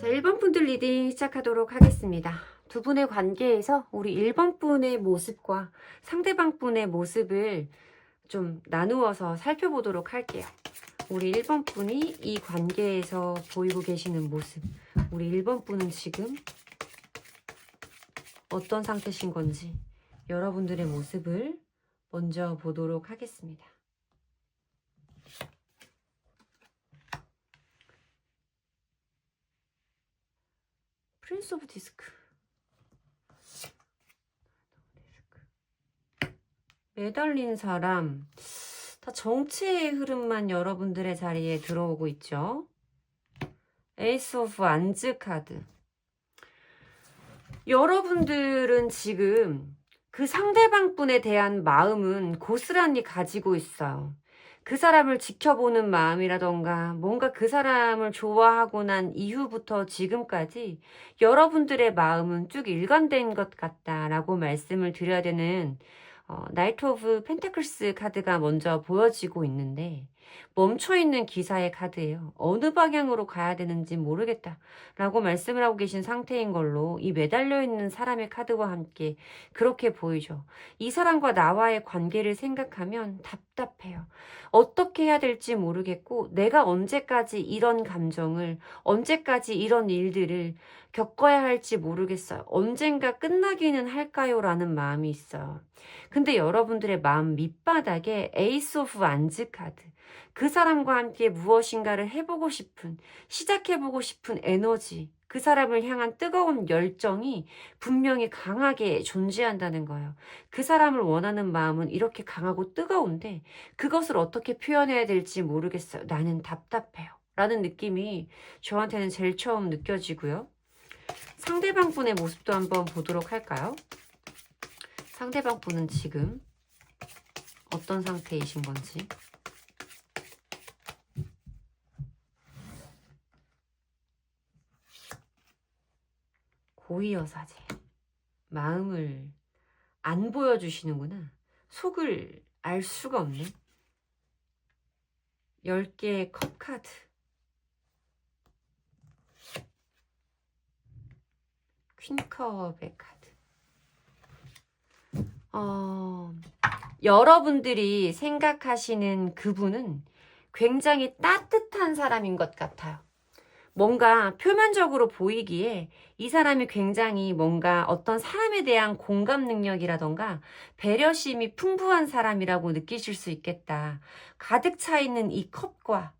자, 1번 분들 리딩 시작하도록 하겠습니다. 두 분의 관계에서 우리 1번 분의 모습과 상대방 분의 모습을 좀 나누어서 살펴보도록 할게요. 우리 1번 분이 이 관계에서 보이고 계시는 모습, 우리 1번 분은 지금 어떤 상태신 건지 여러분들의 모습을 먼저 보도록 하겠습니다. 프린스 오브 디스크, 매달린 사람, 다 정체의 흐름만 여러분들의 자리에 들어오고 있죠. 에이스 오브 안즈 카드. 여러분들은 지금 그 상대방 분에 대한 마음은 고스란히 가지고 있어요. 그 사람을 지켜보는 마음이라던가 뭔가 그 사람을 좋아하고 난 이후부터 지금까지 여러분들의 마음은 쭉 일관된 것 같다라고 말씀을 드려야 되는 나이트 오브 펜타클스 카드가 먼저 보여지고 있는데 멈춰있는 기사의 카드예요. 어느 방향으로 가야 되는지 모르겠다 라고 말씀을 하고 계신 상태인 걸로 이 매달려 있는 사람의 카드와 함께 그렇게 보이죠. 이 사람과 나와의 관계를 생각하면 답답해요. 어떻게 해야 될지 모르겠고 내가 언제까지 이런 감정을, 언제까지 이런 일들을 겪어야 할지 모르겠어요. 언젠가 끝나기는 할까요? 라는 마음이 있어요. 근데 여러분들의 마음 밑바닥에 에이스 오브 안즈 카드, 그 사람과 함께 무엇인가를 해보고 싶은, 시작해보고 싶은 에너지, 그 사람을 향한 뜨거운 열정이 분명히 강하게 존재한다는 거예요. 그 사람을 원하는 마음은 이렇게 강하고 뜨거운데 그것을 어떻게 표현해야 될지 모르겠어요. 나는 답답해요. 라는 느낌이 저한테는 제일 처음 느껴지고요. 상대방 분의 모습도 한번 보도록 할까요? 상대방 분은 지금 어떤 상태이신 건지. 고위여사제. 마음을 안 보여주시는구나. 속을 알 수가 없네. 10개의 컵 카드. 퀸컵의 카드. 여러분들이 생각하시는 그분은 굉장히 따뜻한 사람인 것 같아요. 뭔가 표면적으로 보이기에 이 사람이 굉장히 뭔가 어떤 사람에 대한 공감 능력이라던가 배려심이 풍부한 사람이라고 느끼실 수 있겠다. 가득 차 있는 이 컵과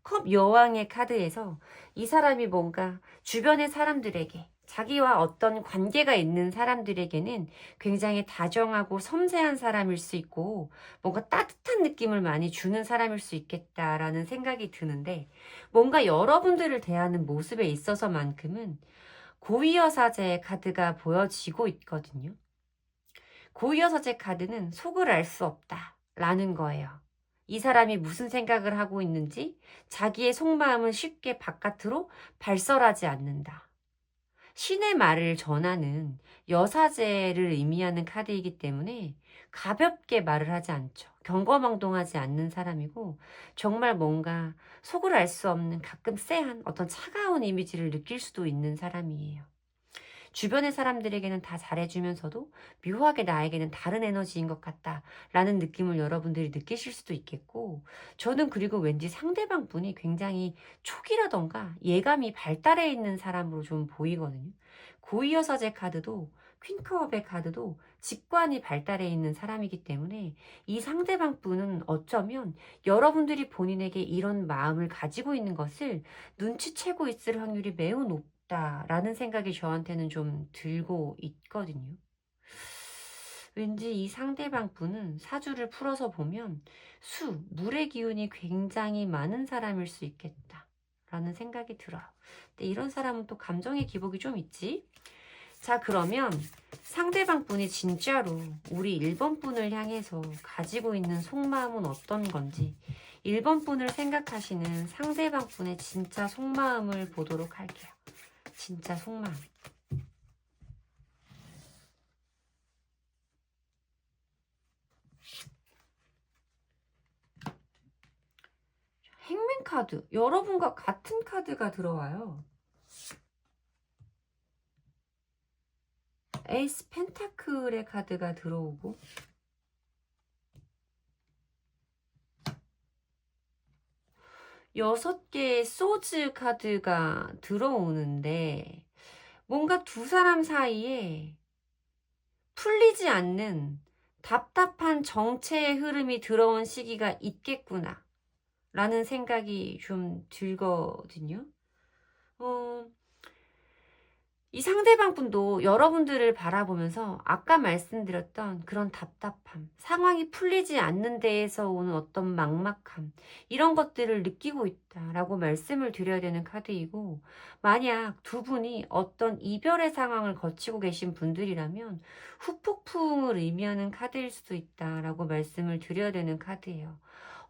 컵 여왕의 카드에서 이 사람이 뭔가 주변의 사람들에게, 자기와 어떤 관계가 있는 사람들에게는 굉장히 다정하고 섬세한 사람일 수 있고 뭔가 따뜻한 느낌을 많이 주는 사람일 수 있겠다라는 생각이 드는데, 뭔가 여러분들을 대하는 모습에 있어서만큼은 고위여사제의 카드가 보여지고 있거든요. 고위여사제 카드는 속을 알 수 없다라는 거예요. 이 사람이 무슨 생각을 하고 있는지 자기의 속마음은 쉽게 바깥으로 발설하지 않는다. 신의 말을 전하는 여사제를 의미하는 카드이기 때문에 가볍게 말을 하지 않죠. 경거망동하지 않는 사람이고 정말 뭔가 속을 알 수 없는 가끔 쎄한 어떤 차가운 이미지를 느낄 수도 있는 사람이에요. 주변의 사람들에게는 다 잘해주면서도 묘하게 나에게는 다른 에너지인 것 같다라는 느낌을 여러분들이 느끼실 수도 있겠고, 저는 그리고 왠지 상대방 분이 굉장히 촉이라던가 예감이 발달해 있는 사람으로 좀 보이거든요. 고위여사제 카드도 퀸컵의 카드도 직관이 발달해 있는 사람이기 때문에 이 상대방 분은 어쩌면 여러분들이 본인에게 이런 마음을 가지고 있는 것을 눈치채고 있을 확률이 매우 높다라는 생각이 저한테는 좀 들고 있거든요. 왠지 이 상대방 분은 사주를 풀어서 보면 물의 기운이 굉장히 많은 사람일 수 있겠다라는 생각이 들어요. 근데 이런 사람은 또 감정의 기복이 좀 있지? 자, 그러면 상대방 분이 진짜로 우리 1번 분을 향해서 가지고 있는 속마음은 어떤 건지, 1번 분을 생각하시는 상대방 분의 진짜 속마음을 보도록 할게요. 진짜 속마음. 행맨 카드, 여러분과 같은 카드가 들어와요. 에이스 펜타클의 카드가 들어오고, 6개의 소즈 카드가 들어오는데, 뭔가 두 사람 사이에 풀리지 않는 답답한 정체의 흐름이 들어온 시기가 있겠구나 라는 생각이 좀 들거든요. 이 상대방 분도 여러분들을 바라보면서 아까 말씀드렸던 그런 답답함, 상황이 풀리지 않는 데에서 오는 어떤 막막함, 이런 것들을 느끼고 있다라고 말씀을 드려야 되는 카드이고, 만약 두 분이 어떤 이별의 상황을 거치고 계신 분들이라면 후폭풍을 의미하는 카드일 수도 있다라고 말씀을 드려야 되는 카드예요.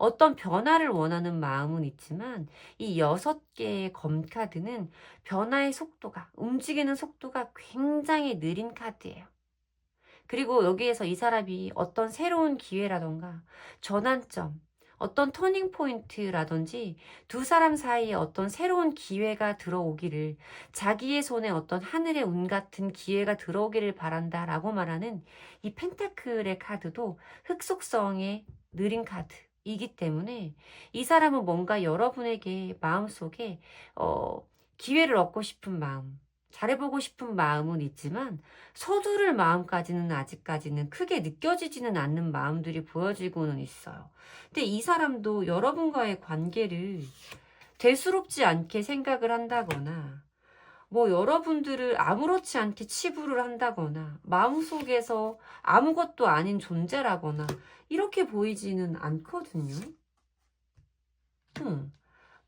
어떤 변화를 원하는 마음은 있지만 이 6개의 검카드는 변화의 속도가, 움직이는 속도가 굉장히 느린 카드예요. 그리고 여기에서 이 사람이 어떤 새로운 기회라던가 전환점, 어떤 터닝 포인트라든지 두 사람 사이에 어떤 새로운 기회가 들어오기를, 자기의 손에 어떤 하늘의 운 같은 기회가 들어오기를 바란다라고 말하는 이 펜타클의 카드도 흑속성의 느린 카드 이기 때문에 이 사람은 뭔가 여러분에게 마음속에 기회를 얻고 싶은 마음, 잘해보고 싶은 마음은 있지만 서두를 마음까지는 아직까지는 크게 느껴지지는 않는 마음들이 보여지고는 있어요. 근데 이 사람도 여러분과의 관계를 대수롭지 않게 생각을 한다거나, 뭐 여러분들을 아무렇지 않게 치부를 한다거나, 마음속에서 아무것도 아닌 존재라거나 이렇게 보이지는 않거든요.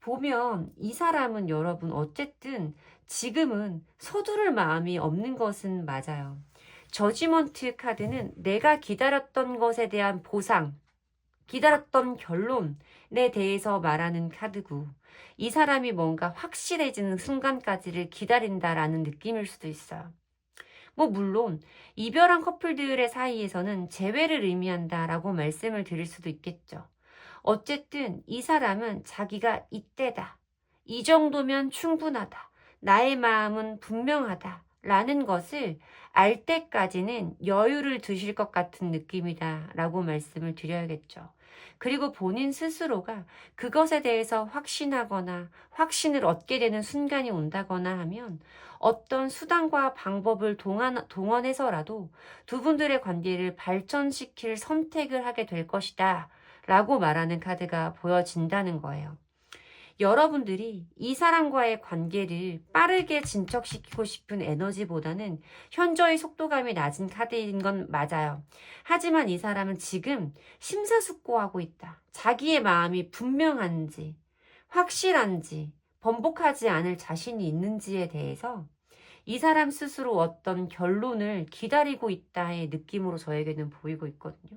보면 이 사람은 여러분 어쨌든 지금은 서두를 마음이 없는 것은 맞아요. 저지먼트 카드는 내가 기다렸던 것에 대한 보상, 기다렸던 결론에 대해서 말하는 카드고, 이 사람이 뭔가 확실해지는 순간까지를 기다린다라는 느낌일 수도 있어요. 뭐 물론 이별한 커플들의 사이에서는 재회를 의미한다라고 말씀을 드릴 수도 있겠죠. 어쨌든 이 사람은 자기가 이때다, 이 정도면 충분하다, 나의 마음은 분명하다 라는 것을 알 때까지는 여유를 두실 것 같은 느낌이다 라고 말씀을 드려야겠죠. 그리고 본인 스스로가 그것에 대해서 확신하거나 확신을 얻게 되는 순간이 온다거나 하면 어떤 수단과 방법을 동원해서라도 두 분들의 관계를 발전시킬 선택을 하게 될 것이다 라고 말하는 카드가 보여진다는 거예요. 여러분들이 이 사람과의 관계를 빠르게 진척시키고 싶은 에너지보다는 현저히 속도감이 낮은 카드인 건 맞아요. 하지만 이 사람은 지금 심사숙고하고 있다. 자기의 마음이 분명한지, 확실한지, 번복하지 않을 자신이 있는지에 대해서 이 사람 스스로 어떤 결론을 기다리고 있다의 느낌으로 저에게는 보이고 있거든요.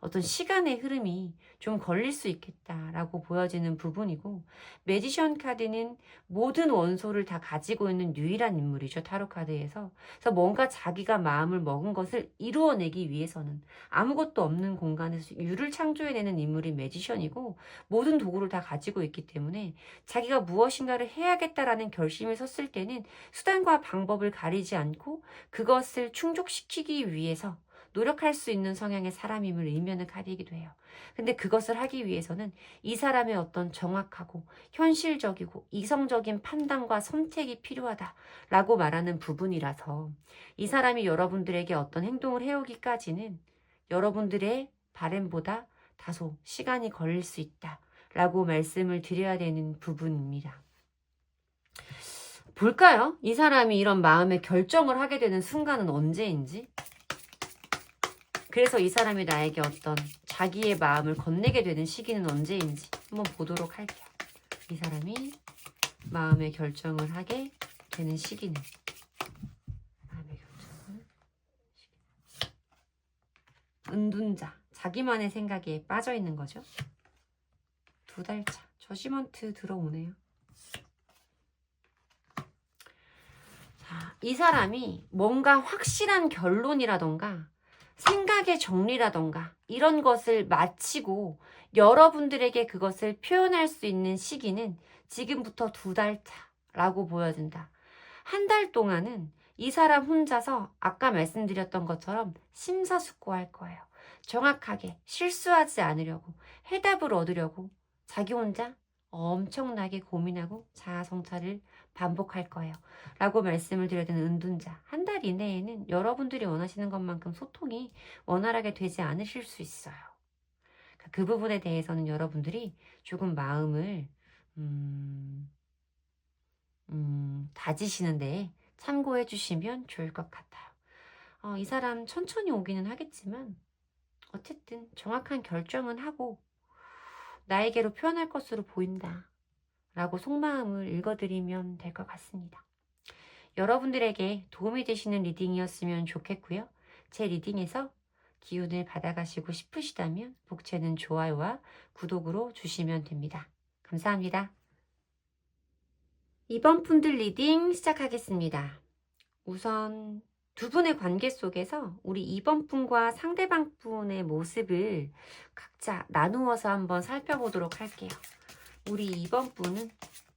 어떤 시간의 흐름이 좀 걸릴 수 있겠다라고 보여지는 부분이고, 매지션 카드는 모든 원소를 다 가지고 있는 유일한 인물이죠, 타로 카드에서. 그래서 뭔가 자기가 마음을 먹은 것을 이루어내기 위해서는 아무것도 없는 공간에서 유를 창조해내는 인물이 매지션이고, 모든 도구를 다 가지고 있기 때문에 자기가 무엇인가를 해야겠다라는 결심을 섰을 때는 수단과 방법을 가리지 않고 그것을 충족시키기 위해서 노력할 수 있는 성향의 사람임을 의미하는 카드이기도 해요. 근데 그것을 하기 위해서는 이 사람의 어떤 정확하고 현실적이고 이성적인 판단과 선택이 필요하다라고 말하는 부분이라서, 이 사람이 여러분들에게 어떤 행동을 해오기까지는 여러분들의 바램보다 다소 시간이 걸릴 수 있다라고 말씀을 드려야 되는 부분입니다. 볼까요? 이 사람이 이런 마음의 결정을 하게 되는 순간은 언제인지. 그래서 이 사람이 나에게 어떤 자기의 마음을 건네게 되는 시기는 언제인지 한번 보도록 할게요. 이 사람이 마음의 결정을 하게 되는 시기는, 마음의 결정을 은둔자, 자기만의 생각에 빠져 있는 거죠. 2달차 저지먼트 들어오네요. 자, 이 사람이 뭔가 확실한 결론이라던가 생각의 정리라던가 이런 것을 마치고 여러분들에게 그것을 표현할 수 있는 시기는 지금부터 2달차라고 보여진다. 1달 동안은 이 사람 혼자서 아까 말씀드렸던 것처럼 심사숙고할 거예요. 정확하게 실수하지 않으려고, 해답을 얻으려고 자기 혼자 엄청나게 고민하고 자아성찰을 반복할 거예요. 라고 말씀을 드려야 되는 은둔자. 1달 이내에는 여러분들이 원하시는 것만큼 소통이 원활하게 되지 않으실 수 있어요. 그 부분에 대해서는 여러분들이 조금 마음을 다지시는데 참고해 주시면 좋을 것 같아요. 이 사람 천천히 오기는 하겠지만 어쨌든 정확한 결정은 하고 나에게로 표현할 것으로 보인다 라고 속마음을 읽어드리면 될 것 같습니다. 여러분들에게 도움이 되시는 리딩이었으면 좋겠고요. 제 리딩에서 기운을 받아가시고 싶으시다면 복채는 좋아요와 구독으로 주시면 됩니다. 감사합니다. 이번 분들 리딩 시작하겠습니다. 우선 두 분의 관계 속에서 우리 이번 분과 상대방 분의 모습을 각자 나누어서 한번 살펴보도록 할게요. 우리 이번 분은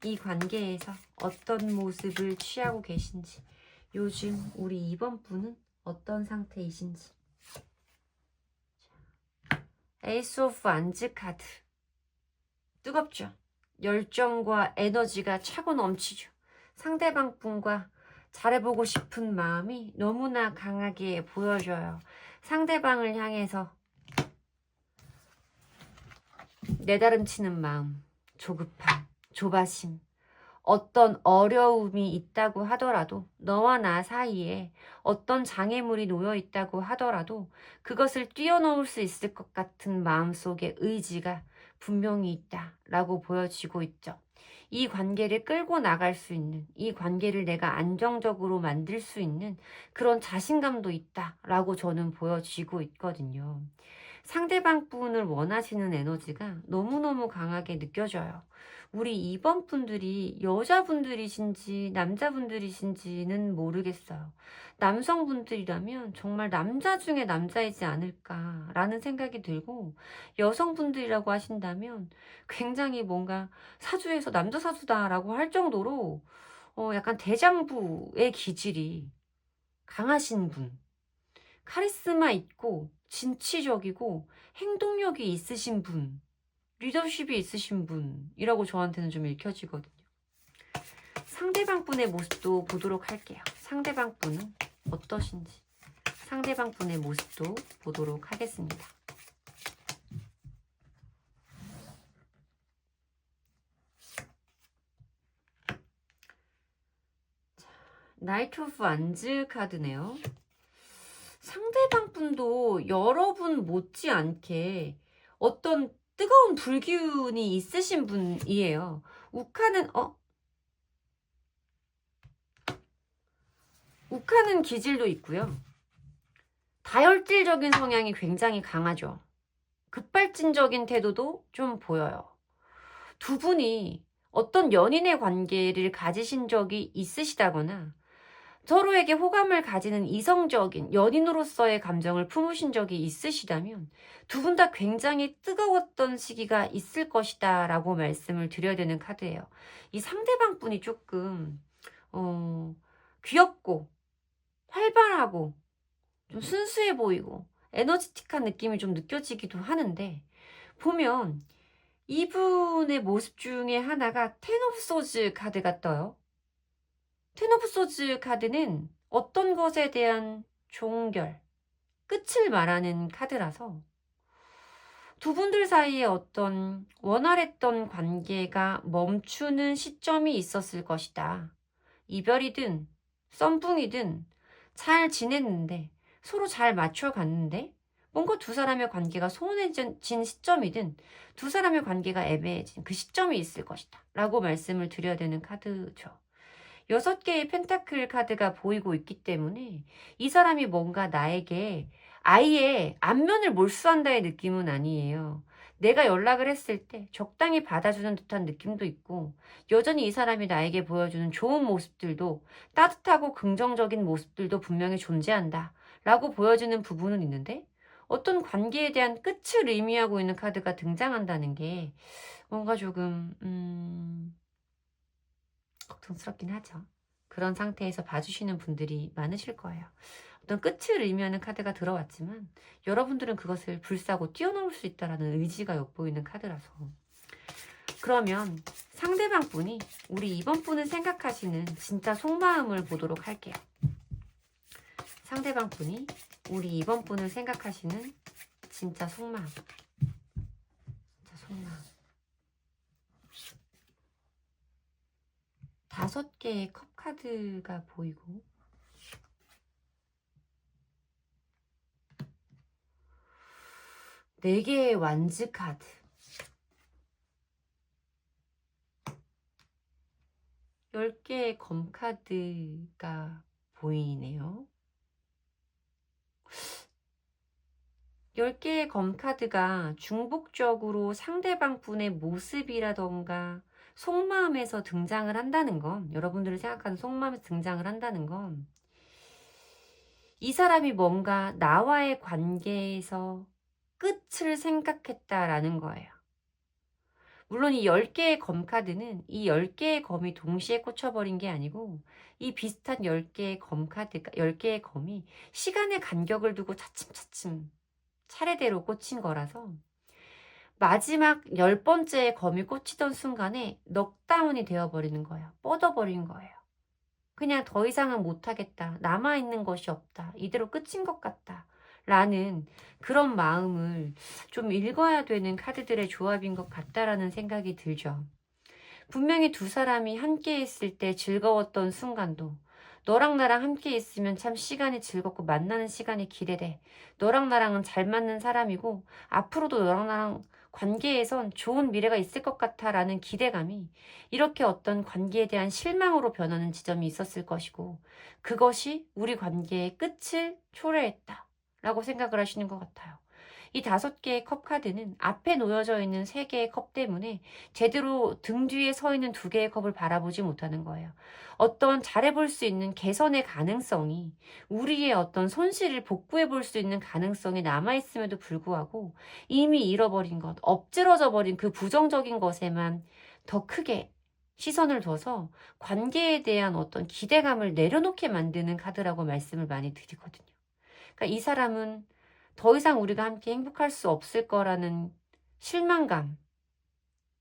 이 관계에서 어떤 모습을 취하고 계신지, 요즘 우리 이번 분은 어떤 상태이신지. 에이스 오브 안즈 카드. 뜨겁죠? 열정과 에너지가 차고 넘치죠. 상대방 분과 잘해보고 싶은 마음이 너무나 강하게 보여져요. 상대방을 향해서 내다름치는 마음, 조급함, 조바심, 어떤 어려움이 있다고 하더라도, 너와 나 사이에 어떤 장애물이 놓여 있다고 하더라도 그것을 뛰어넘을 수 있을 것 같은 마음속의 의지가 분명히 있다라고 보여지고 있죠. 이 관계를 끌고 나갈 수 있는, 이 관계를 내가 안정적으로 만들 수 있는 그런 자신감도 있다라고 저는 보여지고 있거든요. 상대방 분을 원하시는 에너지가 너무너무 강하게 느껴져요. 우리 2번 분들이 여자분들이신지 남자분들이신지는 모르겠어요. 남성분들이라면 정말 남자 중에 남자이지 않을까라는 생각이 들고, 여성분들이라고 하신다면 굉장히 뭔가 사주에서 남자 사주다라고 할 정도로 약간 대장부의 기질이 강하신 분, 카리스마 있고 진취적이고 행동력이 있으신 분, 리더십이 있으신 분이라고 저한테는 좀 읽혀지거든요. 상대방 분의 모습도 보도록 할게요. 상대방 분은 어떠신지 상대방 분의 모습도 보도록 하겠습니다. 나이트 오브 안즈 카드네요. 상대방 분도 여러분 못지않게 어떤 뜨거운 불기운이 있으신 분이에요. 욱하는 기질도 있고요. 다혈질적인 성향이 굉장히 강하죠. 급발진적인 태도도 좀 보여요. 두 분이 어떤 연인의 관계를 가지신 적이 있으시다거나 서로에게 호감을 가지는 이성적인 연인으로서의 감정을 품으신 적이 있으시다면 두 분 다 굉장히 뜨거웠던 시기가 있을 것이다 라고 말씀을 드려야 되는 카드예요. 이 상대방 분이 조금 귀엽고 활발하고 좀 순수해 보이고 에너지틱한 느낌이 좀 느껴지기도 하는데, 보면 이분의 모습 중에 하나가 텐 오브 소즈 카드가 떠요. 텐 오브 소즈 카드는 어떤 것에 대한 종결, 끝을 말하는 카드라서 두 분들 사이에 어떤 원활했던 관계가 멈추는 시점이 있었을 것이다. 이별이든 썸붕이든 잘 지냈는데 서로 잘 맞춰갔는데 뭔가 두 사람의 관계가 소원해진 시점이든 두 사람의 관계가 애매해진 그 시점이 있을 것이다 라고 말씀을 드려야 되는 카드죠. 6개의 펜타클 카드가 보이고 있기 때문에 이 사람이 뭔가 나에게 아예 안면을 몰수한다의 느낌은 아니에요. 내가 연락을 했을 때 적당히 받아주는 듯한 느낌도 있고, 여전히 이 사람이 나에게 보여주는 좋은 모습들도, 따뜻하고 긍정적인 모습들도 분명히 존재한다 라고 보여주는 부분은 있는데, 어떤 관계에 대한 끝을 의미하고 있는 카드가 등장한다는 게 뭔가 조금 걱정스럽긴 하죠. 그런 상태에서 봐주시는 분들이 많으실 거예요. 어떤 끝을 의미하는 카드가 들어왔지만 여러분들은 그것을 불사고 뛰어넘을 수 있다는 의지가 엿보이는 카드라서. 그러면 상대방 분이 우리 이번 분을 생각하시는 진짜 속마음을 보도록 할게요. 상대방 분이 우리 이번 분을 생각하시는 진짜 속마음. 진짜 속마음. 5개의 컵 카드가 보이고, 4개의 완즈 카드, 10개의 검 카드가 보이네요. 10개의 검 카드가 중복적으로 상대방 분의 모습이라던가 속마음에서 등장을 한다는 건, 여러분들이 생각하는 속마음에서 등장을 한다는 건, 이 사람이 뭔가 나와의 관계에서 끝을 생각했다라는 거예요. 물론 이 10개의 검 카드는 이 10개의 검이 동시에 꽂혀버린 게 아니고, 이 비슷한 10개의 검 카드가, 10개의 검이 시간의 간격을 두고 차츰차츰 차례대로 꽂힌 거라서 마지막 10번째 검이 꽂히던 순간에 넉다운이 되어버리는 거예요. 뻗어버린 거예요. 그냥 더 이상은 못하겠다. 남아있는 것이 없다. 이대로 끝인 것 같다. 라는 그런 마음을 좀 읽어야 되는 카드들의 조합인 것 같다라는 생각이 들죠. 분명히 두 사람이 함께 있을 때 즐거웠던 순간도, 너랑 나랑 함께 있으면 참 시간이 즐겁고 만나는 시간이 기대돼. 너랑 나랑은 잘 맞는 사람이고 앞으로도 너랑 나랑 관계에선 좋은 미래가 있을 것 같아 라는 기대감이 이렇게 어떤 관계에 대한 실망으로 변하는 지점이 있었을 것이고, 그것이 우리 관계의 끝을 초래했다 라고 생각을 하시는 것 같아요. 이 5개의 컵 카드는 앞에 놓여져 있는 3개의 컵 때문에 제대로 등 뒤에 서 있는 2개의 컵을 바라보지 못하는 거예요. 어떤 잘해볼 수 있는 개선의 가능성이, 우리의 어떤 손실을 복구해 볼 수 있는 가능성이 남아있음에도 불구하고 이미 잃어버린 것, 엎질러져 버린 그 부정적인 것에만 더 크게 시선을 둬서 관계에 대한 어떤 기대감을 내려놓게 만드는 카드라고 말씀을 많이 드리거든요. 그러니까 이 사람은 더 이상 우리가 함께 행복할 수 없을 거라는 실망감,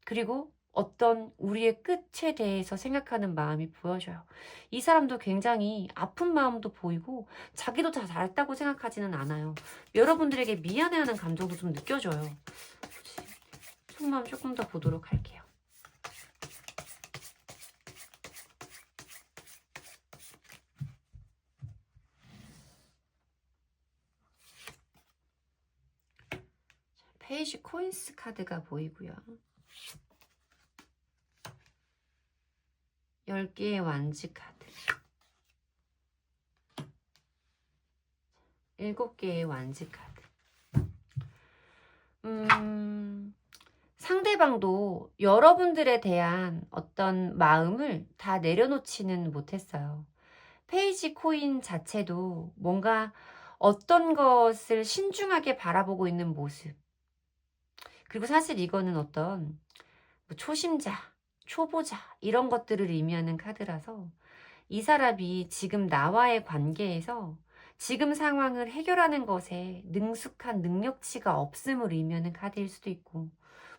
그리고 어떤 우리의 끝에 대해서 생각하는 마음이 보여져요. 이 사람도 굉장히 아픈 마음도 보이고 자기도 다 잘했다고 생각하지는 않아요. 여러분들에게 미안해하는 감정도 좀 느껴져요. 속마음 조금 더 보도록 할게요. 페이지 코인스 카드가 보이고요. 10개의 완즈 카드, 7개의 완즈 카드. 상대방도 여러분들에 대한 어떤 마음을 다 내려놓지는 못했어요. 페이지 코인 자체도 뭔가 어떤 것을 신중하게 바라보고 있는 모습. 그리고 사실 이거는 어떤 뭐 초심자, 초보자 이런 것들을 의미하는 카드라서 이 사람이 지금 나와의 관계에서 지금 상황을 해결하는 것에 능숙한 능력치가 없음을 의미하는 카드일 수도 있고,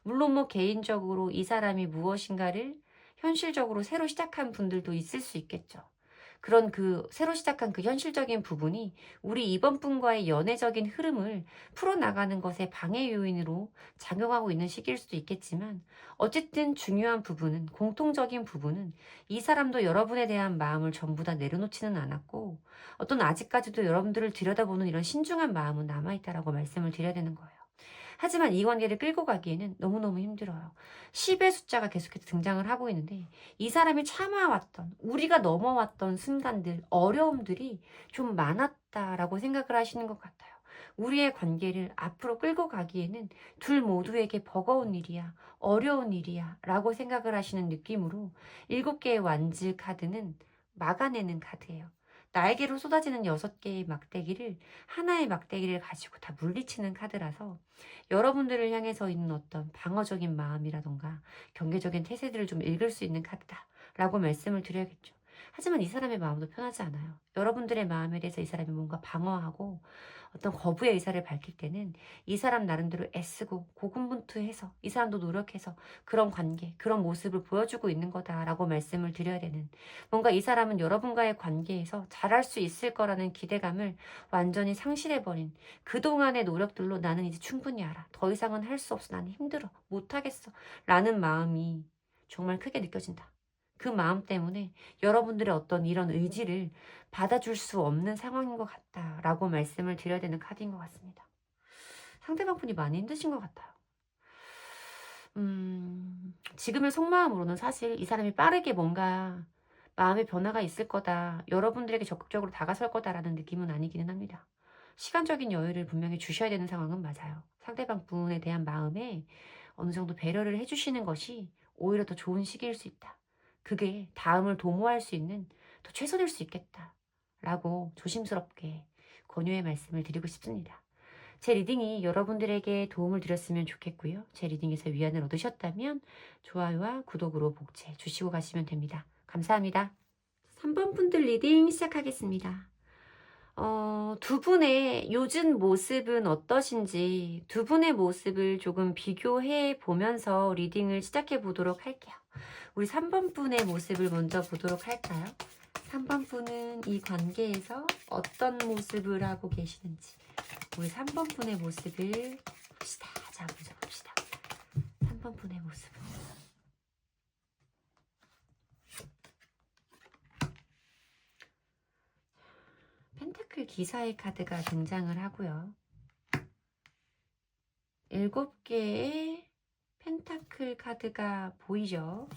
물론 뭐 개인적으로 이 사람이 무엇인가를 현실적으로 새로 시작한 분들도 있을 수 있겠죠. 그런 그 새로 시작한 그 현실적인 부분이 우리 이번 분과의 연애적인 흐름을 풀어나가는 것에 방해 요인으로 작용하고 있는 시기일 수도 있겠지만, 어쨌든 중요한 부분은, 공통적인 부분은 이 사람도 여러분에 대한 마음을 전부 다 내려놓지는 않았고, 어떤 아직까지도 여러분들을 들여다보는 이런 신중한 마음은 남아있다라고 말씀을 드려야 되는 거예요. 하지만 이 관계를 끌고 가기에는 너무너무 힘들어요. 10의 숫자가 계속해서 등장을 하고 있는데, 이 사람이 참아왔던, 우리가 넘어왔던 순간들, 어려움들이 좀 많았다라고 생각을 하시는 것 같아요. 우리의 관계를 앞으로 끌고 가기에는 둘 모두에게 버거운 일이야, 어려운 일이야 라고 생각을 하시는 느낌으로 7개의 완즈 카드는 막아내는 카드예요. 날개로 쏟아지는 6개의 막대기를, 하나의 막대기를 가지고 다 물리치는 카드라서 여러분들을 향해서 있는 어떤 방어적인 마음이라던가 경계적인 태세들을 좀 읽을 수 있는 카드다라고 말씀을 드려야겠죠. 하지만 이 사람의 마음도 편하지 않아요. 여러분들의 마음에 대해서 이 사람이 뭔가 방어하고 어떤 거부의 의사를 밝힐 때는 이 사람 나름대로 애쓰고 고군분투해서, 이 사람도 노력해서 그런 관계, 그런 모습을 보여주고 있는 거다라고 말씀을 드려야 되는, 뭔가 이 사람은 여러분과의 관계에서 잘할 수 있을 거라는 기대감을 완전히 상실해버린, 그동안의 노력들로 나는 이제 충분히 알아, 더 이상은 할 수 없어, 나는 힘들어, 못하겠어 라는 마음이 정말 크게 느껴진다. 그 마음 때문에 여러분들의 어떤 이런 의지를 받아줄 수 없는 상황인 것 같다라고 말씀을 드려야 되는 카드인 것 같습니다. 상대방 분이 많이 힘드신 것 같아요. 지금의 속마음으로는 사실 이 사람이 빠르게 뭔가 마음의 변화가 있을 거다, 여러분들에게 적극적으로 다가설 거다라는 느낌은 아니기는 합니다. 시간적인 여유를 분명히 주셔야 되는 상황은 맞아요. 상대방 분에 대한 마음에 어느 정도 배려를 해주시는 것이 오히려 더 좋은 시기일 수 있다. 그게 다음을 도모할 수 있는 더 최선일 수 있겠다 라고 조심스럽게 권유의 말씀을 드리고 싶습니다. 제 리딩이 여러분들에게 도움을 드렸으면 좋겠고요. 제 리딩에서 위안을 얻으셨다면 좋아요와 구독으로 복제 주시고 가시면 됩니다. 감사합니다. 3번 분들 리딩 시작하겠습니다. 두 분의 요즘 모습은 어떠신지, 두 분의 모습을 조금 비교해 보면서 리딩을 시작해 보도록 할게요. 우리 3번 분의 모습을 먼저 보도록 할까요? 3번 분은 이 관계에서 어떤 모습을 하고 계시는지, 우리 3번 분의 모습을 봅시다. 자, 먼저 봅시다. 3번 분의 모습. 펜타클 기사의 카드가 등장을 하고요. 7개의 펜타클 카드가 보이죠?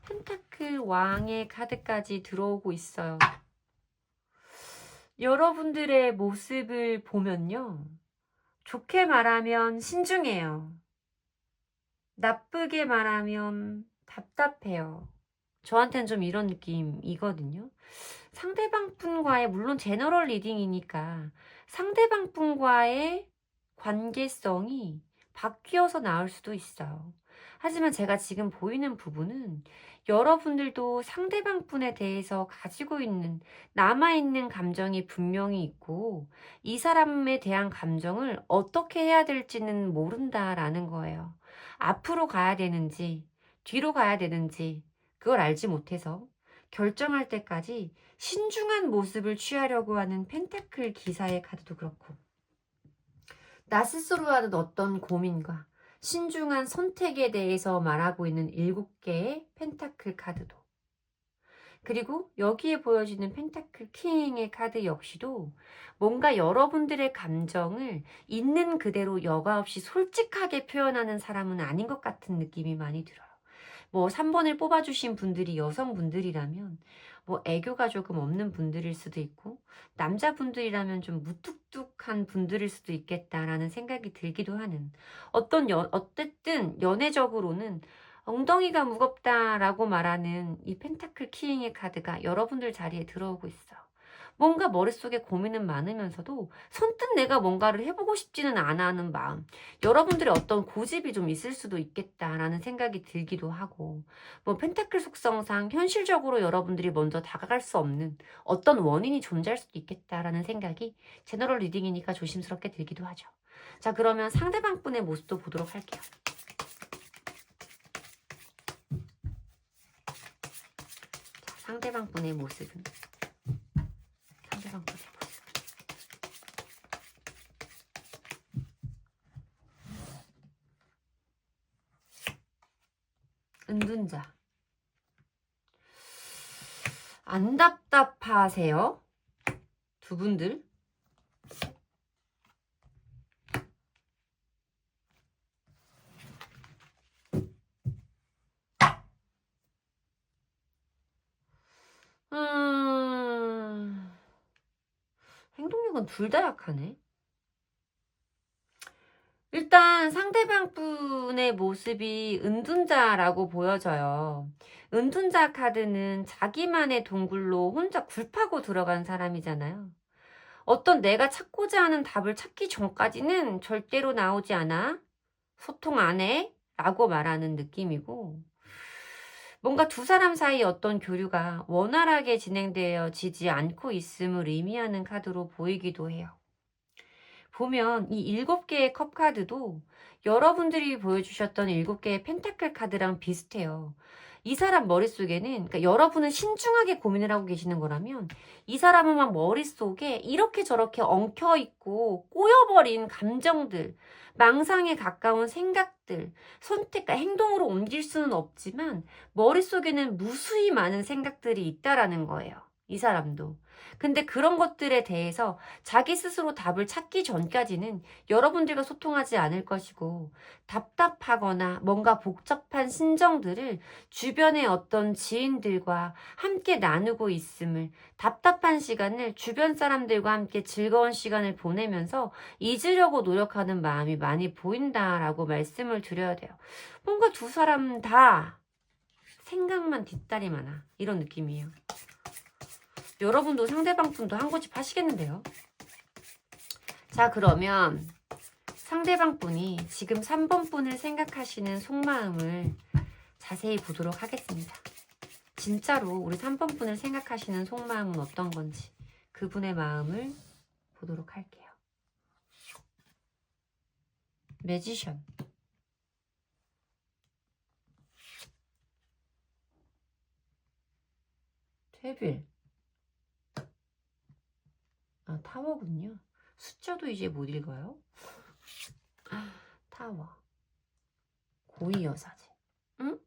펜타클 왕의 카드까지 들어오고 있어요. 여러분들의 모습을 보면요, 좋게 말하면 신중해요. 나쁘게 말하면 답답해요. 저한테는 좀 이런 느낌이거든요. 상대방 분과의, 물론 제너럴 리딩이니까 상대방 분과의 관계성이 바뀌어서 나올 수도 있어요. 하지만 제가 지금 보이는 부분은 여러분들도 상대방 분에 대해서 가지고 있는, 남아있는 감정이 분명히 있고, 이 사람에 대한 감정을 어떻게 해야 될지는 모른다라는 거예요. 앞으로 가야 되는지 뒤로 가야 되는지 그걸 알지 못해서 결정할 때까지 신중한 모습을 취하려고 하는 펜타클 기사의 카드도 그렇고, 나 스스로 하는 어떤 고민과 신중한 선택에 대해서 말하고 있는 7개의 펜타클 카드도, 그리고 여기에 보여지는 펜타클 킹의 카드 역시도 뭔가 여러분들의 감정을 있는 그대로 여과 없이 솔직하게 표현하는 사람은 아닌 것 같은 느낌이 많이 들어요. 뭐 3번을 뽑아주신 분들이 여성분들이라면 뭐 애교가 조금 없는 분들일 수도 있고 남자분들이라면 좀 무뚝뚝한 분들일 수도 있겠다라는 생각이 들기도 하는 어쨌든 연애적으로는 엉덩이가 무겁다라고 말하는 이 펜타클 키잉의 카드가 여러분들 자리에 들어오고 있어. 뭔가 머릿속에 고민은 많으면서도 선뜻 내가 뭔가를 해보고 싶지는 않아 하는 마음. 여러분들의 어떤 고집이 좀 있을 수도 있겠다라는 생각이 들기도 하고, 뭐 펜타클 속성상 현실적으로 여러분들이 먼저 다가갈 수 없는 어떤 원인이 존재할 수도 있겠다라는 생각이 제너럴 리딩이니까 조심스럽게 들기도 하죠. 자, 그러면 상대방 분의 모습도 보도록 할게요. 자, 상대방 분의 모습은 상대방 분의 모습. 은둔자. 안 답답하세요? 두 분들? 행동력은 둘 다 약하네. 일단 상대방 분의 모습이 은둔자라고 보여져요. 은둔자 카드는 자기만의 동굴로 혼자 굴파고 들어간 사람이잖아요. 어떤 내가 찾고자 하는 답을 찾기 전까지는 절대로 나오지 않아. 소통 안 해. 라고 말하는 느낌이고, 뭔가 두 사람 사이 어떤 교류가 원활하게 진행되어지지 않고 있음을 의미하는 카드로 보이기도 해요. 보면 이 7개의 컵 카드도 여러분들이 보여주셨던 7개의 펜타클 카드랑 비슷해요. 이 사람 머릿속에는, 그러니까 여러분은 신중하게 고민을 하고 계시는 거라면 이 사람은 막 머릿속에 이렇게 저렇게 엉켜있고 꼬여버린 감정들, 망상에 가까운 생각들, 선택과 행동으로 옮길 수는 없지만 머릿속에는 무수히 많은 생각들이 있다라는 거예요. 이 사람도. 근데 그런 것들에 대해서 자기 스스로 답을 찾기 전까지는 여러분들과 소통하지 않을 것이고, 답답하거나 뭔가 복잡한 심정들을 주변의 어떤 지인들과 함께 나누고 있음을, 답답한 시간을 주변 사람들과 함께 즐거운 시간을 보내면서 잊으려고 노력하는 마음이 많이 보인다라고 말씀을 드려야 돼요. 뭔가 두 사람 다 생각만 뒷다리 많아. 이런 느낌이에요. 여러분도 상대방 분도 한 고집 하시겠는데요. 자, 그러면 상대방 분이 지금 3번 분을 생각하시는 속마음을 자세히 보도록 하겠습니다. 진짜로 우리 3번 분을 생각하시는 속마음은 어떤 건지 그분의 마음을 보도록 할게요. 매지션. 퇴빌. 아, 타워군요. 숫자도 이제 못 읽어요. 타워. 고위여사제. 응?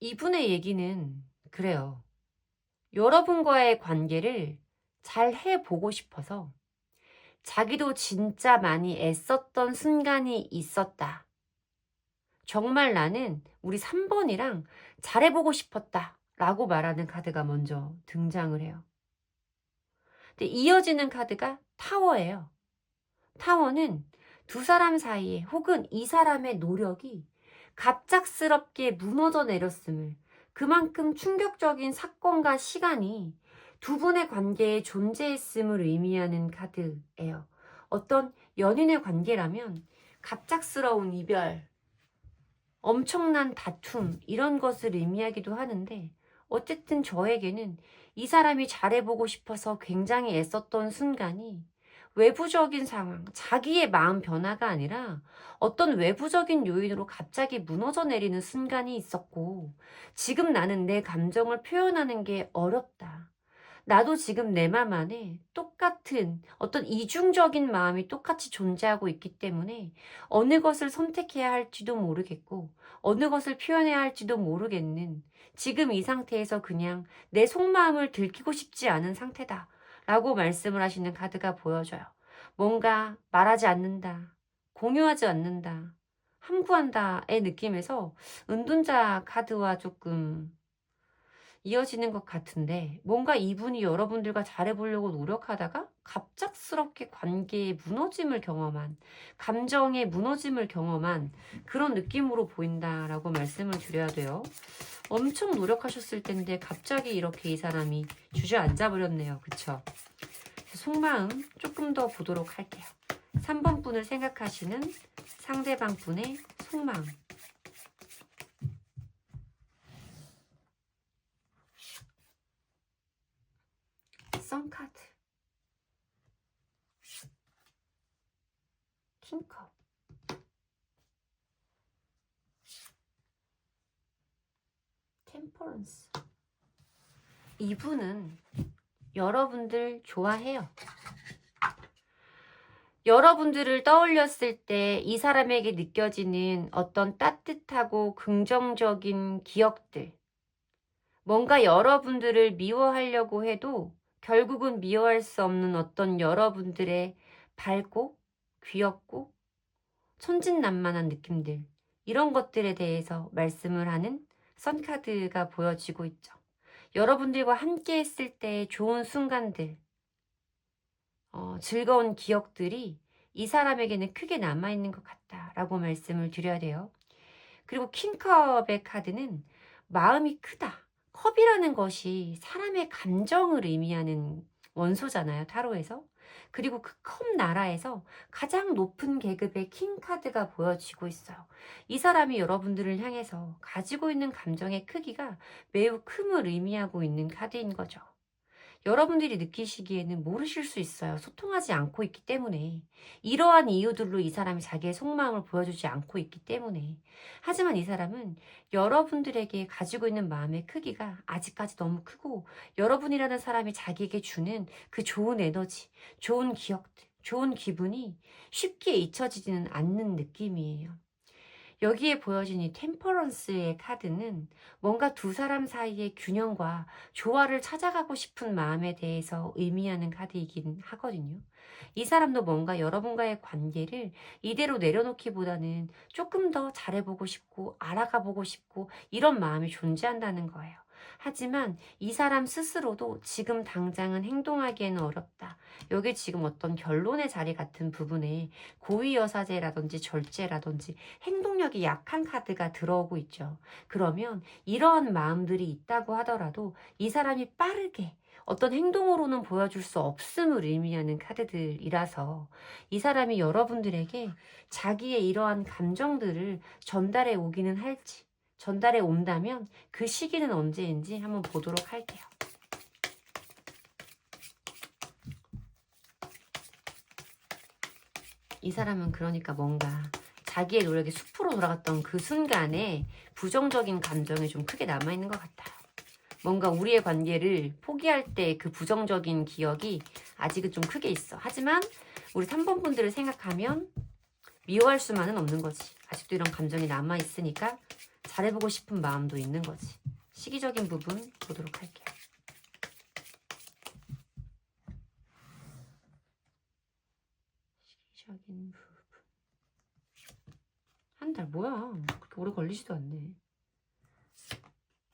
이분의 얘기는 그래요. 여러분과의 관계를 잘 해보고 싶어서 자기도 진짜 많이 애썼던 순간이 있었다. 정말 나는 우리 3번이랑 잘해보고 싶었다. 라고 말하는 카드가 먼저 등장을 해요. 근데 이어지는 카드가 타워예요. 타워는 두 사람 사이에 혹은 이 사람의 노력이 갑작스럽게 무너져 내렸음을, 그만큼 충격적인 사건과 시간이 두 분의 관계에 존재했음을 의미하는 카드예요. 어떤 연인의 관계라면 갑작스러운 이별, 엄청난 다툼 이런 것을 의미하기도 하는데, 어쨌든 저에게는 이 사람이 잘해보고 싶어서 굉장히 애썼던 순간이 외부적인 상황, 자기의 마음 변화가 아니라 어떤 외부적인 요인으로 갑자기 무너져 내리는 순간이 있었고, 지금 나는 내 감정을 표현하는 게 어렵다. 나도 지금 내 맘 안에 똑같은 어떤 이중적인 마음이 똑같이 존재하고 있기 때문에 어느 것을 선택해야 할지도 모르겠고 어느 것을 표현해야 할지도 모르겠는, 지금 이 상태에서 그냥 내 속마음을 들키고 싶지 않은 상태다 라고 말씀을 하시는 카드가 보여져요. 뭔가 말하지 않는다, 공유하지 않는다, 함구한다의 느낌에서 은둔자 카드와 조금 이어지는 것 같은데, 뭔가 이분이 여러분들과 잘해보려고 노력하다가 갑작스럽게 관계의 무너짐을 경험한, 감정의 무너짐을 경험한 그런 느낌으로 보인다라고 말씀을 드려야 돼요. 엄청 노력하셨을 텐데 갑자기 이렇게 이 사람이 주저앉아 버렸네요. 그쵸? 속마음 조금 더 보도록 할게요. 3번 분을 생각하시는 상대방 분의 속마음. 썬카드, 킹컵, 템퍼런스. 이분은 여러분들 좋아해요. 여러분들을 떠올렸을 때 이 사람에게 느껴지는 어떤 따뜻하고 긍정적인 기억들, 뭔가 여러분들을 미워하려고 해도 결국은 미워할 수 없는 어떤 여러분들의 밝고 귀엽고 천진난만한 느낌들, 이런 것들에 대해서 말씀을 하는 선카드가 보여지고 있죠. 여러분들과 함께 했을 때의 좋은 순간들, 즐거운 기억들이 이 사람에게는 크게 남아있는 것 같다라고 말씀을 드려야 돼요. 그리고 킹컵의 카드는 마음이 크다. 컵이라는 것이 사람의 감정을 의미하는 원소잖아요, 타로에서. 그리고 그 컵 나라에서 가장 높은 계급의 킹카드가 보여지고 있어요. 이 사람이 여러분들을 향해서 가지고 있는 감정의 크기가 매우 큼을 의미하고 있는 카드인 거죠. 여러분들이 느끼시기에는 모르실 수 있어요. 소통하지 않고 있기 때문에. 이러한 이유들로 이 사람이 자기의 속마음을 보여주지 않고 있기 때문에. 하지만 이 사람은 여러분들에게 가지고 있는 마음의 크기가 아직까지 너무 크고, 여러분이라는 사람이 자기에게 주는 그 좋은 에너지, 좋은 기억들, 좋은 기분이 쉽게 잊혀지지는 않는 느낌이에요. 여기에 보여진 이 템퍼런스의 카드는 뭔가 두 사람 사이의 균형과 조화를 찾아가고 싶은 마음에 대해서 의미하는 카드이긴 하거든요. 이 사람도 뭔가 여러분과의 관계를 이대로 내려놓기보다는 조금 더 잘해보고 싶고 알아가보고 싶고 이런 마음이 존재한다는 거예요. 하지만 이 사람 스스로도 지금 당장은 행동하기에는 어렵다. 여기 지금 어떤 결론의 자리 같은 부분에 고위여사제라든지 절제라든지 행동력이 약한 카드가 들어오고 있죠. 그러면 이러한 마음들이 있다고 하더라도 이 사람이 빠르게 어떤 행동으로는 보여줄 수 없음을 의미하는 카드들이라서 이 사람이 여러분들에게 자기의 이러한 감정들을 전달해 오기는 할지, 전달해 온다면 그 시기는 언제인지 한번 보도록 할게요. 이 사람은 그러니까 뭔가 자기의 노력이 숲으로 돌아갔던 그 순간에 부정적인 감정이 좀 크게 남아있는 것 같아요. 뭔가 우리의 관계를 포기할 때 그 부정적인 기억이 아직은 좀 크게 있어. 하지만 우리 3번 분들을 생각하면 미워할 수만은 없는 거지. 아직도 이런 감정이 남아있으니까 잘해보고 싶은 마음도 있는 거지. 시기적인 부분 보도록 할게요. 시기적인 부분. 한 달 뭐야? 그렇게 오래 걸리지도 않네.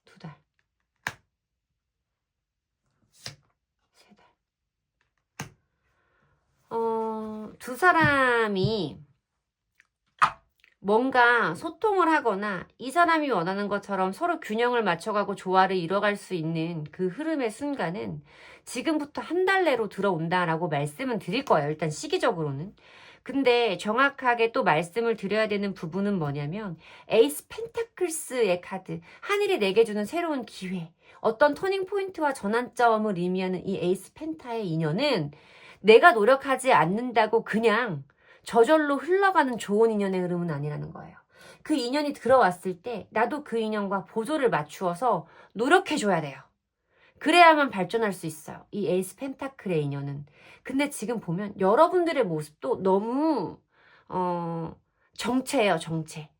2달. 3달. 두 사람이 뭔가 소통을 하거나 이 사람이 원하는 것처럼 서로 균형을 맞춰가고 조화를 이뤄갈 수 있는 그 흐름의 순간은 지금부터 한 달 내로 들어온다라고 말씀은 드릴 거예요. 일단 시기적으로는. 근데 정확하게 또 말씀을 드려야 되는 부분은 뭐냐면 에이스 펜타클스의 카드, 하늘이 내게 주는 새로운 기회, 어떤 터닝 포인트와 전환점을 의미하는 이 에이스 펜타의 인연은 내가 노력하지 않는다고 그냥 저절로 흘러가는 좋은 인연의 흐름은 아니라는 거예요. 그 인연이 들어왔을 때 나도 그 인연과 보조를 맞추어서 노력해줘야 돼요. 그래야만 발전할 수 있어요. 이 에이스 펜타클의 인연은. 근데 지금 보면 여러분들의 모습도 너무 정체예요. 정체.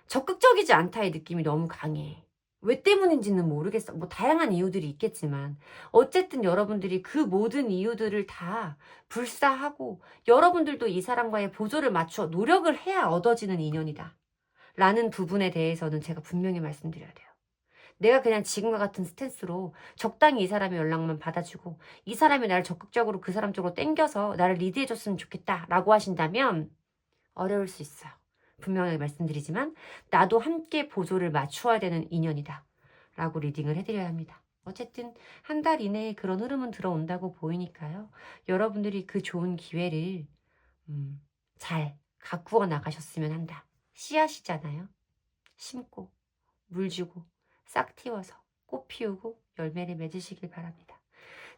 적극적이지 않다의 느낌이 너무 강해. 왜 때문인지는 모르겠어. 뭐 다양한 이유들이 있겠지만 어쨌든 여러분들이 그 모든 이유들을 다 불사하고 여러분들도 이 사람과의 보조를 맞춰 노력을 해야 얻어지는 인연이다 라는 부분에 대해서는 제가 분명히 말씀드려야 돼요. 내가 그냥 지금과 같은 스탠스로 적당히 이 사람의 연락만 받아주고 이 사람이 나를 적극적으로 그 사람 쪽으로 땡겨서 나를 리드해줬으면 좋겠다라고 하신다면 어려울 수 있어요. 분명하게 말씀드리지만 나도 함께 보조를 맞춰야 되는 인연이다 라고 리딩을 해드려야 합니다. 어쨌든 한 달 이내에 그런 흐름은 들어온다고 보이니까요. 여러분들이 그 좋은 기회를 잘 가꾸어 나가셨으면 한다. 씨앗이잖아요. 심고 물 주고 싹 틔워서 꽃 피우고 열매를 맺으시길 바랍니다.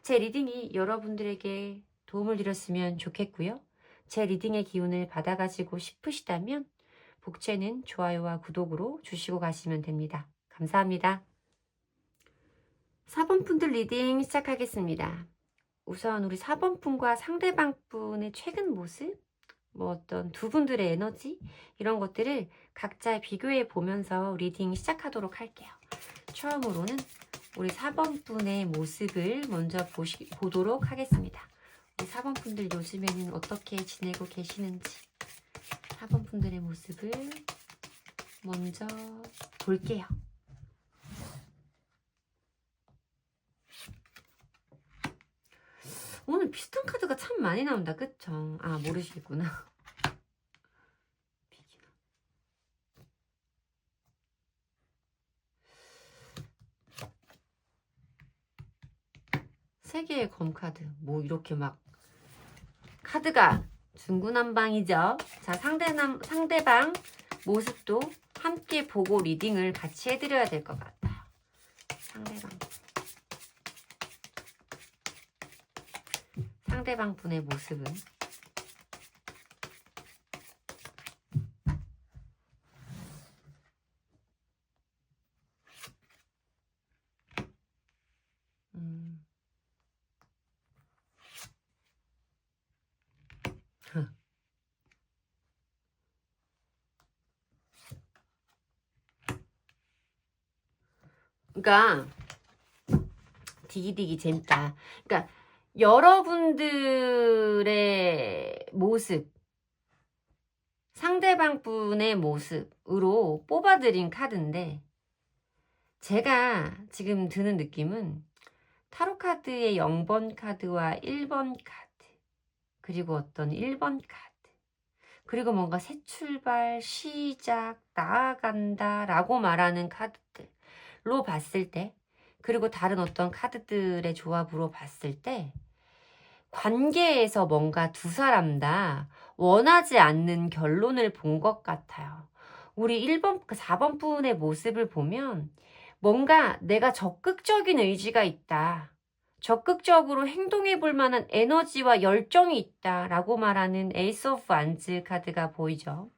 제 리딩이 여러분들에게 도움을 드렸으면 좋겠고요. 제 리딩의 기운을 받아가지고 싶으시다면 복채는 좋아요와 구독으로 주시고 가시면 됩니다. 감사합니다. 4번 분들 리딩 시작하겠습니다. 우선 우리 4번 분과 상대방 분의 최근 모습, 뭐 어떤 두 분들의 에너지 이런 것들을 각자 비교해 보면서 리딩 시작하도록 할게요. 처음으로는 우리 4번 분의 모습을 먼저 보도록 하겠습니다. 우리 4번 분들 요즘에는 어떻게 지내고 계시는지 4번 분들의 모습을 먼저 볼게요. 오늘 비슷한 카드가 참 많이 나온다. 그쵸? 아, 모르시겠구나. 세 개의 검 카드. 뭐 이렇게 막 카드가 중구난방이죠. 자, 상대방 모습도 함께 보고 리딩을 같이 해드려야 될 것 같아요. 상대방 분의 모습은 그러니까 디기디기 재밌다. 그러니까 여러분들의 모습, 상대방 분의 모습으로 뽑아드린 카드인데 제가 지금 드는 느낌은 타로 카드의 0번 카드와 1번 카드 그리고 어떤 1번 카드 그리고 뭔가 새 출발, 시작, 나아간다 라고 말하는 카드들로 봤을 때 그리고 다른 어떤 카드들의 조합으로 봤을 때 관계에서 뭔가 두 사람 다 원하지 않는 결론을 본 것 같아요. 우리 1번, 4번 분의 모습을 보면 뭔가 내가 적극적인 의지가 있다. 적극적으로 행동해 볼 만한 에너지와 열정이 있다라고 말하는 에이스 오브 안즈 카드가 보이죠.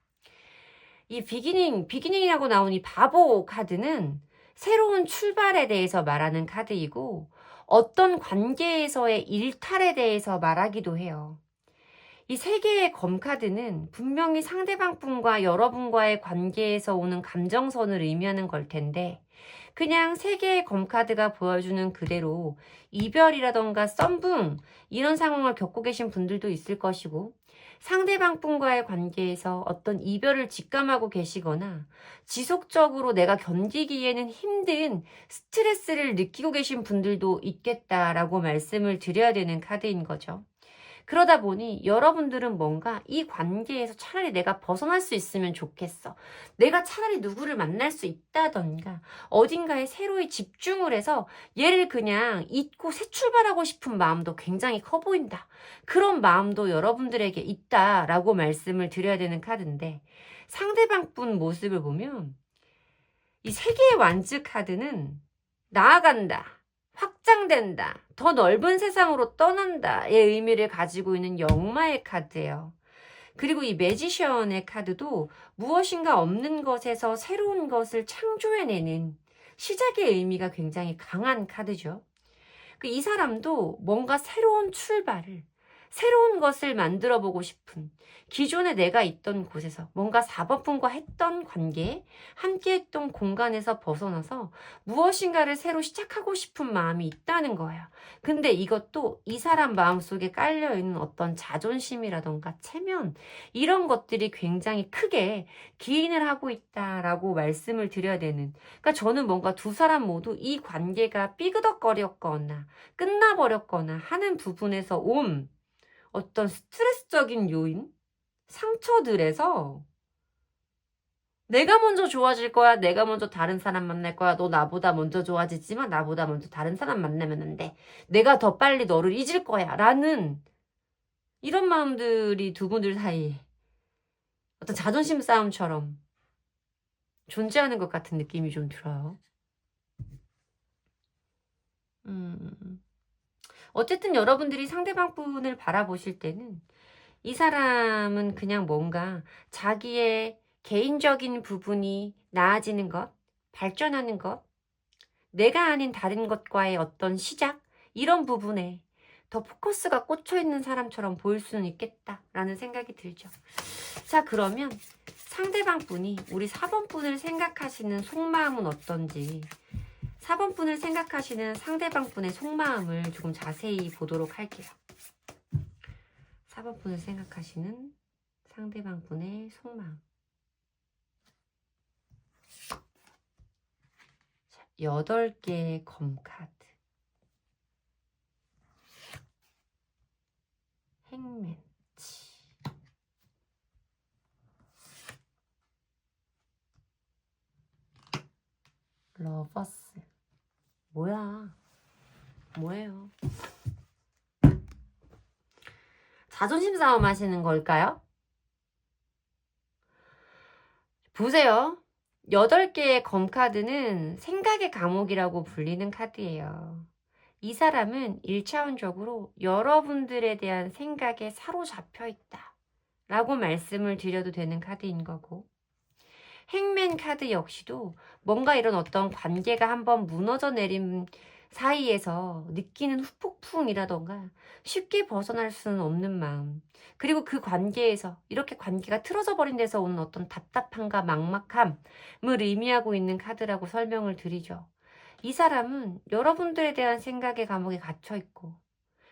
이 비기닝이라고 나온 이 바보 카드는 새로운 출발에 대해서 말하는 카드이고 어떤 관계에서의 일탈에 대해서 말하기도 해요. 이 세 개의 검 카드는 분명히 상대방 분과 여러분과의 관계에서 오는 감정선을 의미하는 걸 텐데 그냥 세 개의 검 카드가 보여주는 그대로 이별이라던가 썸붕 이런 상황을 겪고 계신 분들도 있을 것이고 상대방 분과의 관계에서 어떤 이별을 직감하고 계시거나 지속적으로 내가 견디기에는 힘든 스트레스를 느끼고 계신 분들도 있겠다라고 말씀을 드려야 되는 카드인 거죠. 그러다 보니 여러분들은 뭔가 이 관계에서 차라리 내가 벗어날 수 있으면 좋겠어. 내가 차라리 누구를 만날 수 있다던가 어딘가에 새로이 집중을 해서 얘를 그냥 잊고 새 출발하고 싶은 마음도 굉장히 커 보인다. 그런 마음도 여러분들에게 있다라고 말씀을 드려야 되는 카드인데 상대방 분 모습을 보면 이 세 개의 완즈 카드는 나아간다. 확장된다. 더 넓은 세상으로 떠난다의 의미를 가지고 있는 역마의 카드예요. 그리고 이 매지션의 카드도 무엇인가 없는 것에서 새로운 것을 창조해내는 시작의 의미가 굉장히 강한 카드죠. 이 사람도 뭔가 새로운 출발을 새로운 것을 만들어 보고 싶은, 기존에 내가 있던 곳에서 뭔가 사법분과 했던 관계, 함께 했던 공간에서 벗어나서 무엇인가를 새로 시작하고 싶은 마음이 있다는 거예요. 근데 이것도 이 사람 마음속에 깔려있는 어떤 자존심이라던가 체면, 이런 것들이 굉장히 크게 기인을 하고 있다라고 말씀을 드려야 되는. 그러니까 저는 뭔가 두 사람 모두 이 관계가 삐그덕거렸거나 끝나버렸거나 하는 부분에서 온 어떤 스트레스적인 요인, 상처들에서 내가 먼저 좋아질 거야. 내가 먼저 다른 사람 만날 거야. 너 나보다 먼저 좋아지지만 나보다 먼저 다른 사람 만나면 안 돼. 내가 더 빨리 너를 잊을 거야. 라는 이런 마음들이 두 분들 사이에 어떤 자존심 싸움처럼 존재하는 것 같은 느낌이 좀 들어요. 어쨌든 여러분들이 상대방 분을 바라보실 때는 이 사람은 그냥 뭔가 자기의 개인적인 부분이 나아지는 것, 발전하는 것, 내가 아닌 다른 것과의 어떤 시작, 이런 부분에 더 포커스가 꽂혀 있는 사람처럼 보일 수는 있겠다라는 생각이 들죠. 자, 그러면 상대방 분이 우리 4번 분을 생각하시는 속마음은 어떤지, 4번 분을 생각하시는 상대방 분의 속마음을 조금 자세히 보도록 할게요. 4번 분을 생각하시는 상대방 분의 속마음. 자, 8개의 검카드. 행맨치. 러버스. 뭐야? 뭐예요? 자존심 싸움 하시는 걸까요? 보세요. 8개의 검카드는 생각의 감옥이라고 불리는 카드예요. 이 사람은 1차원적으로 여러분들에 대한 생각에 사로잡혀 있다 라고 말씀을 드려도 되는 카드인 거고, 행맨 카드 역시도 뭔가 이런 어떤 관계가 한번 무너져 내린 사이에서 느끼는 후폭풍이라던가 쉽게 벗어날 수는 없는 마음, 그리고 그 관계에서 이렇게 관계가 틀어져 버린 데서 오는 어떤 답답함과 막막함을 의미하고 있는 카드라고 설명을 드리죠. 이 사람은 여러분들에 대한 생각의 감옥에 갇혀 있고,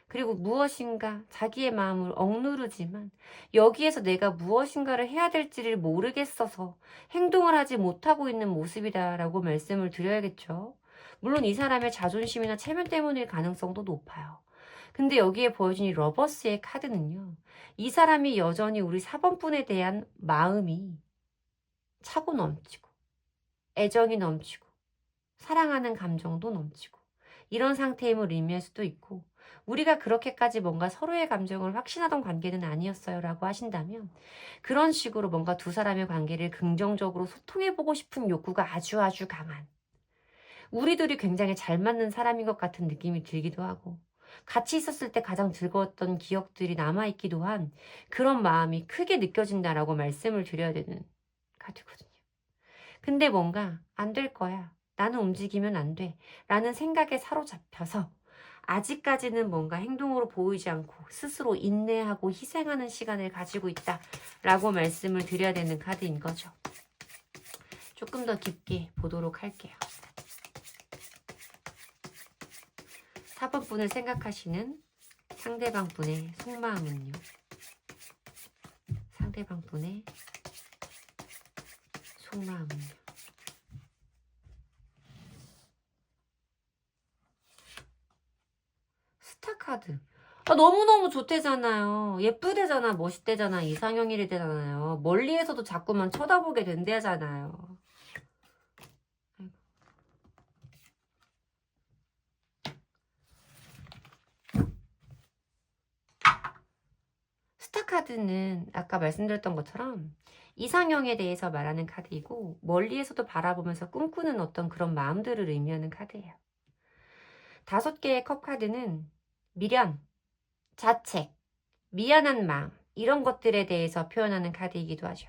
그리고 무엇인가 자기의 마음을 억누르지만 여기에서 내가 무엇인가를 해야 될지를 모르겠어서 행동을 하지 못하고 있는 모습이다라고 말씀을 드려야겠죠. 물론 이 사람의 자존심이나 체면 때문일 가능성도 높아요. 근데 여기에 보여진 이 러버스의 카드는요, 이 사람이 여전히 우리 4번 분에 대한 마음이 차고 넘치고 애정이 넘치고 사랑하는 감정도 넘치고 이런 상태임을 의미할 수도 있고, 우리가 그렇게까지 뭔가 서로의 감정을 확신하던 관계는 아니었어요 라고 하신다면, 그런 식으로 뭔가 두 사람의 관계를 긍정적으로 소통해보고 싶은 욕구가 아주 강한, 우리 둘이 굉장히 잘 맞는 사람인 것 같은 느낌이 들기도 하고, 같이 있었을 때 가장 즐거웠던 기억들이 남아있기도 한 그런 마음이 크게 느껴진다라고 말씀을 드려야 되는 카드거든요. 근데 뭔가 안 될 거야, 나는 움직이면 안 돼 라는 생각에 사로잡혀서 아직까지는 뭔가 행동으로 보이지 않고 스스로 인내하고 희생하는 시간을 가지고 있다라고 말씀을 드려야 되는 카드인 거죠. 조금 더 깊게 보도록 할게요. 4번 분을 생각하시는 상대방 분의 속마음은요. 상대방 분의 속마음은요. 스타카드. 너무너무 좋대잖아요. 예쁘대잖아, 멋있대잖아, 이상형이래 되잖아요. 멀리에서도 자꾸만 쳐다보게 된대잖아요. 스타카드는 아까 말씀드렸던 것처럼 이상형에 대해서 말하는 카드이고, 멀리에서도 바라보면서 꿈꾸는 어떤 그런 마음들을 의미하는 카드예요. 5개의 컵 카드는 미련, 자책, 미안한 마음, 이런 것들에 대해서 표현하는 카드이기도 하죠.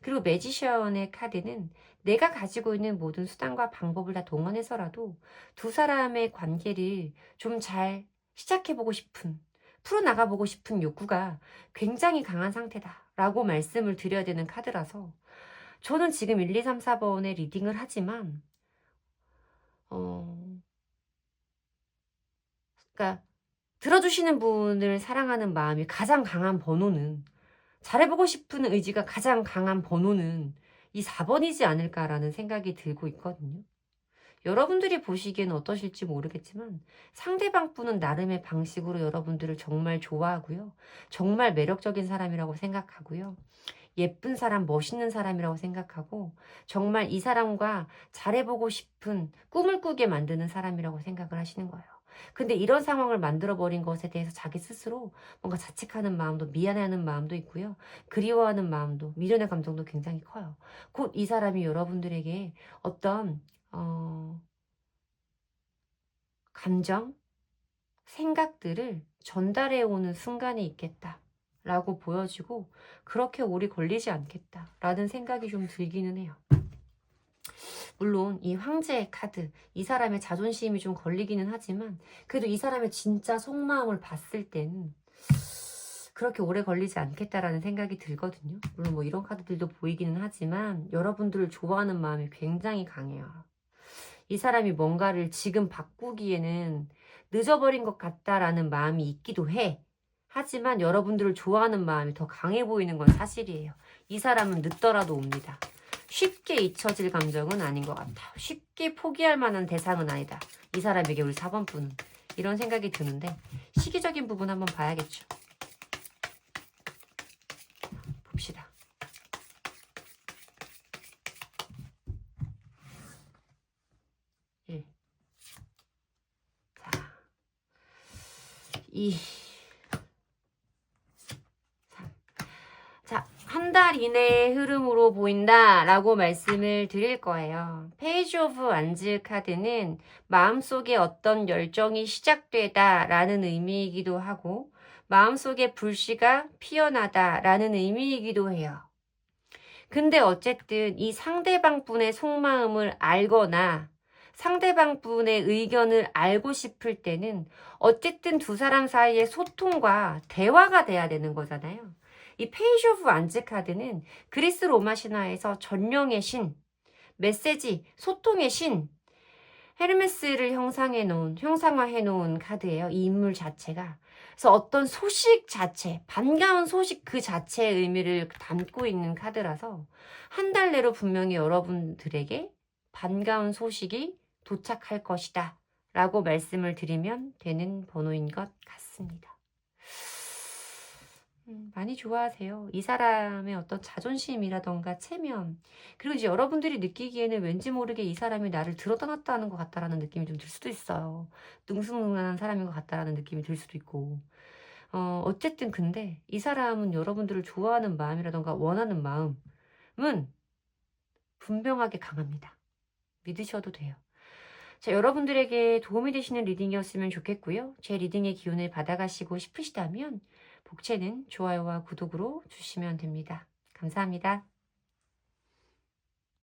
그리고 매지션의 카드는 내가 가지고 있는 모든 수단과 방법을 다 동원해서라도 두 사람의 관계를 좀 잘 시작해보고 싶은 풀어나가보고 싶은 욕구가 굉장히 강한 상태다 라고 말씀을 드려야 되는 카드라서 저는 지금 1, 2, 3, 4번에 리딩을 하지만 그러니까 들어주시는 분을 사랑하는 마음이 가장 강한 번호는, 잘해보고 싶은 의지가 가장 강한 번호는 이 4번이지 않을까라는 생각이 들고 있거든요. 여러분들이 보시기에는 어떠실지 모르겠지만 상대방 분은 나름의 방식으로 여러분들을 정말 좋아하고요. 정말 매력적인 사람이라고 생각하고요. 예쁜 사람, 멋있는 사람이라고 생각하고 정말 이 사람과 잘해보고 싶은 꿈을 꾸게 만드는 사람이라고 생각을 하시는 거예요. 근데 이런 상황을 만들어버린 것에 대해서 자기 스스로 뭔가 자책하는 마음도, 미안해하는 마음도 있고요. 그리워하는 마음도, 미련의 감정도 굉장히 커요. 곧 이 사람이 여러분들에게 어떤 감정, 생각들을 전달해오는 순간이 있겠다 라고 보여지고 그렇게 오래 걸리지 않겠다 라는 생각이 좀 들기는 해요. 물론 이 황제의 카드, 이 사람의 자존심이 좀 걸리기는 하지만 그래도 이 사람의 진짜 속마음을 봤을 때는 그렇게 오래 걸리지 않겠다라는 생각이 들거든요. 물론 뭐 이런 카드들도 보이기는 하지만 여러분들을 좋아하는 마음이 굉장히 강해요. 이 사람이 뭔가를 지금 바꾸기에는 늦어버린 것 같다라는 마음이 있기도 해. 하지만 여러분들을 좋아하는 마음이 더 강해 보이는 건 사실이에요. 이 사람은 늦더라도 옵니다. 쉽게 잊혀질 감정은 아닌 것 같아요. 쉽게 포기할 만한 대상은 아니다. 이 사람에게 우리 4번 분은. 이런 생각이 드는데 시기적인 부분 한번 봐야겠죠. 봅시다. 자, 2, 3. 자, 한 달 이내의 흐름으로 보인다라고 말씀을 드릴 거예요. 페이지 오브 완즈 카드는 마음속에 어떤 열정이 시작되다라는 의미이기도 하고 마음속에 불씨가 피어나다라는 의미이기도 해요. 근데 어쨌든 이 상대방 분의 속마음을 알거나 상대방 분의 의견을 알고 싶을 때는 어쨌든 두 사람 사이의 소통과 대화가 돼야 되는 거잖아요. 이 페이지 오브 완즈 카드는 그리스 로마 신화에서 전령의 신, 메시지, 소통의 신, 헤르메스를 형상화해 놓은 카드예요. 이 인물 자체가. 그래서 어떤 소식 자체, 반가운 소식 그 자체의 의미를 담고 있는 카드라서 한 달 내로 분명히 여러분들에게 반가운 소식이 도착할 것이다 라고 말씀을 드리면 되는 번호인 것 같습니다. 많이 좋아하세요. 이 사람의 어떤 자존심이라던가 체면, 그리고 이제 여러분들이 느끼기에는 왠지 모르게 이 사람이 나를 들어떠났다는 것 같다라는 느낌이 좀 들 수도 있어요. 능수능란한 사람인 것 같다라는 느낌이 들 수도 있고. 어쨌든 근데 이 사람은 여러분들을 좋아하는 마음이라던가 원하는 마음은 분명하게 강합니다. 믿으셔도 돼요. 자, 여러분들에게 도움이 되시는 리딩이었으면 좋겠고요. 제 리딩의 기운을 받아가시고 싶으시다면 복채는 좋아요와 구독으로 주시면 됩니다. 감사합니다.